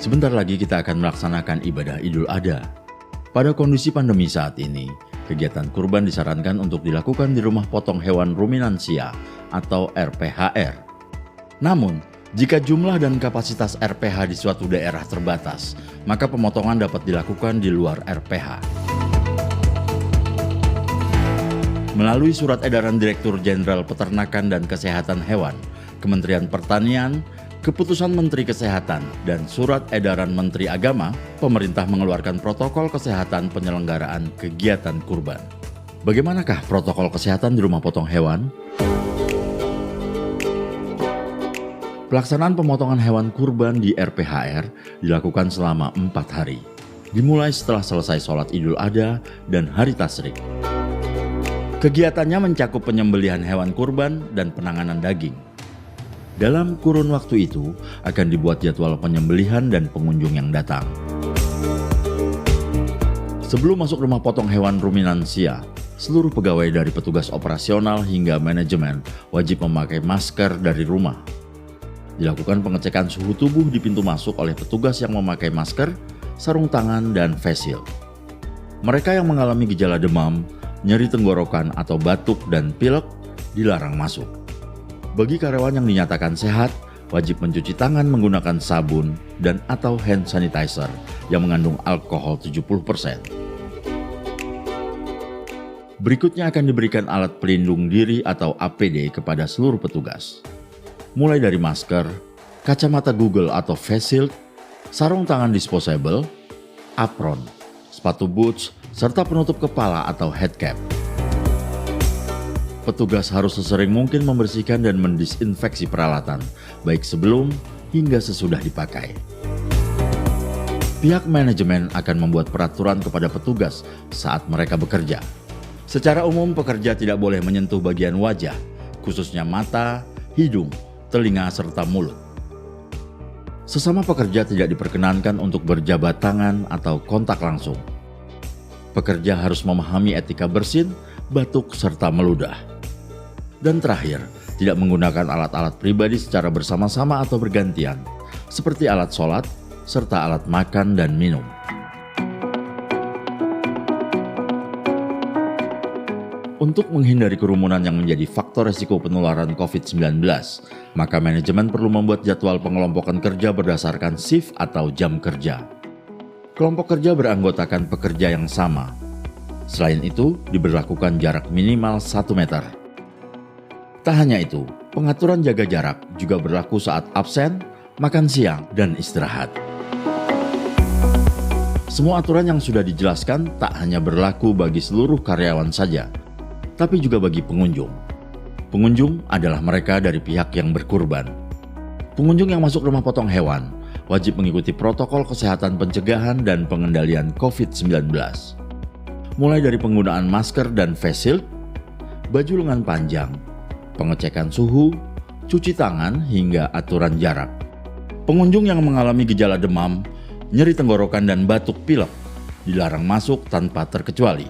Sebentar lagi kita akan melaksanakan ibadah Idul Adha. Pada kondisi pandemi saat ini, kegiatan kurban disarankan untuk dilakukan di rumah potong hewan ruminansia atau RPHR. Namun, jika jumlah dan kapasitas RPH di suatu daerah terbatas, maka pemotongan dapat dilakukan di luar RPH. Melalui Surat Edaran Direktur Jenderal Peternakan dan Kesehatan Hewan, Kementerian Pertanian, Keputusan Menteri Kesehatan, dan Surat Edaran Menteri Agama, pemerintah mengeluarkan protokol kesehatan penyelenggaraan kegiatan kurban. Bagaimanakah protokol kesehatan di rumah potong hewan? Pelaksanaan pemotongan hewan kurban di RPHR dilakukan selama 4 hari, dimulai setelah selesai sholat Idul Adha dan Hari Tasyrik. Kegiatannya mencakup penyembelihan hewan kurban dan penanganan daging. Dalam kurun waktu itu akan dibuat jadwal penyembelihan dan pengunjung yang datang. Sebelum masuk rumah potong hewan ruminansia, seluruh pegawai dari petugas operasional hingga manajemen wajib memakai masker dari rumah. Dilakukan pengecekan suhu tubuh di pintu masuk oleh petugas yang memakai masker, sarung tangan, dan face shield. Mereka yang mengalami gejala demam, nyeri tenggorokan atau batuk dan pilek dilarang masuk. Bagi karyawan yang dinyatakan sehat, wajib mencuci tangan menggunakan sabun dan atau hand sanitizer yang mengandung alkohol 70%. Berikutnya akan diberikan alat pelindung diri atau APD kepada seluruh petugas. Mulai dari masker, kacamata Google atau face shield, sarung tangan disposable, apron, sepatu boots, serta penutup kepala atau head cap. Petugas harus sesering mungkin membersihkan dan mendisinfeksi peralatan, baik sebelum hingga sesudah dipakai. Pihak manajemen akan membuat peraturan kepada petugas saat mereka bekerja. Secara umum, pekerja tidak boleh menyentuh bagian wajah, khususnya mata, hidung, telinga, serta mulut. Sesama pekerja tidak diperkenankan untuk berjabat tangan atau kontak langsung. Pekerja harus memahami etika bersin, batuk, serta meludah. Dan terakhir, tidak menggunakan alat-alat pribadi secara bersama-sama atau bergantian, seperti alat sholat, serta alat makan dan minum. Untuk menghindari kerumunan yang menjadi faktor resiko penularan COVID-19, maka manajemen perlu membuat jadwal pengelompokan kerja berdasarkan shift atau jam kerja. Kelompok kerja beranggotakan pekerja yang sama. Selain itu, diberlakukan jarak minimal 1 meter. Tak hanya itu, pengaturan jaga jarak juga berlaku saat absen, makan siang, dan istirahat. Semua aturan yang sudah dijelaskan tak hanya berlaku bagi seluruh karyawan saja, tapi juga bagi pengunjung. Pengunjung adalah mereka dari pihak yang berkurban. Pengunjung yang masuk rumah potong hewan wajib mengikuti protokol kesehatan pencegahan dan pengendalian COVID-19. Mulai dari penggunaan masker dan face shield, baju lengan panjang, pengecekan suhu, cuci tangan, hingga aturan jarak. Pengunjung yang mengalami gejala demam, nyeri tenggorokan, dan batuk pilek dilarang masuk tanpa terkecuali.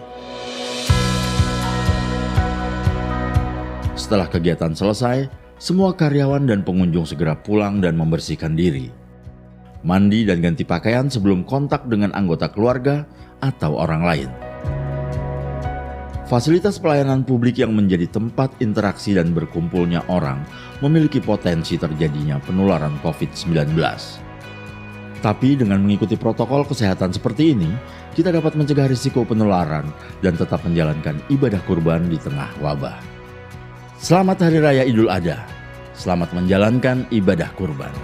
Setelah kegiatan selesai, semua karyawan dan pengunjung segera pulang dan membersihkan diri. Mandi dan ganti pakaian sebelum kontak dengan anggota keluarga atau orang lain. Fasilitas pelayanan publik yang menjadi tempat interaksi dan berkumpulnya orang memiliki potensi terjadinya penularan COVID-19. Tapi dengan mengikuti protokol kesehatan seperti ini, kita dapat mencegah risiko penularan dan tetap menjalankan ibadah kurban di tengah wabah. Selamat Hari Raya Idul Adha. Selamat menjalankan ibadah kurban.